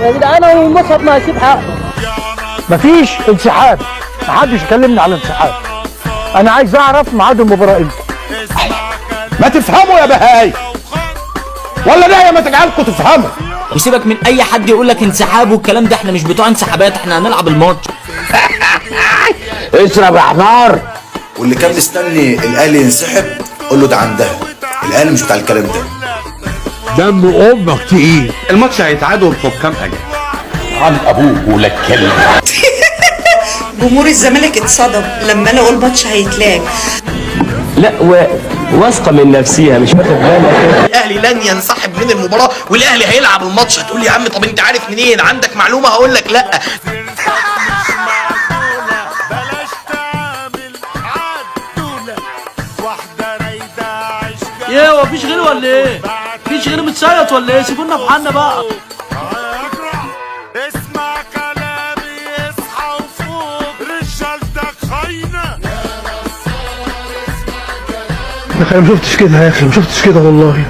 يا جدعان هو المصحف ما هيسيب حقه. مفيش انسحاب، محدش يكلمني على انسحاب. انا عايز اعرف ميعاد المباراه امتى. ما تفهموا يا بهاي ولا ده ما تجعلكم تفهموا. وسيبك من اي حد يقول لك انسحاب والكلام ده، احنا مش بتوع انسحابات، احنا هنلعب الماتش. اشرب يا حمار. واللي كان مستني الاهلي ينسحب قول له ده عندها، الاهلي مش بتاع الكلام ده. دم امك تقيل. الماتش هيتعادوا بحكام اجل. عن ابوك ولك كلب. جمهور الزمالك اتصدم لما لقوا الماتش هيتلعب. لا واثقه من نفسها مش واخد بالك. الاهلي لن ينسحب من المباراه والاهلي هيلعب الماتش. هتقول لي يا عم طب انت عارف منين؟ عندك معلومه؟ هقول لك لا. ايه هو مفيش غيره ولا ايه؟ مفيش غيره متصيط ولا ايه؟ سيبونا في حالنا بقى. اسمع كلامي اصحى وفوق، رجالتك خاينه. يا اخي ما شفتش كده، يا اخي ما شفتش كده والله.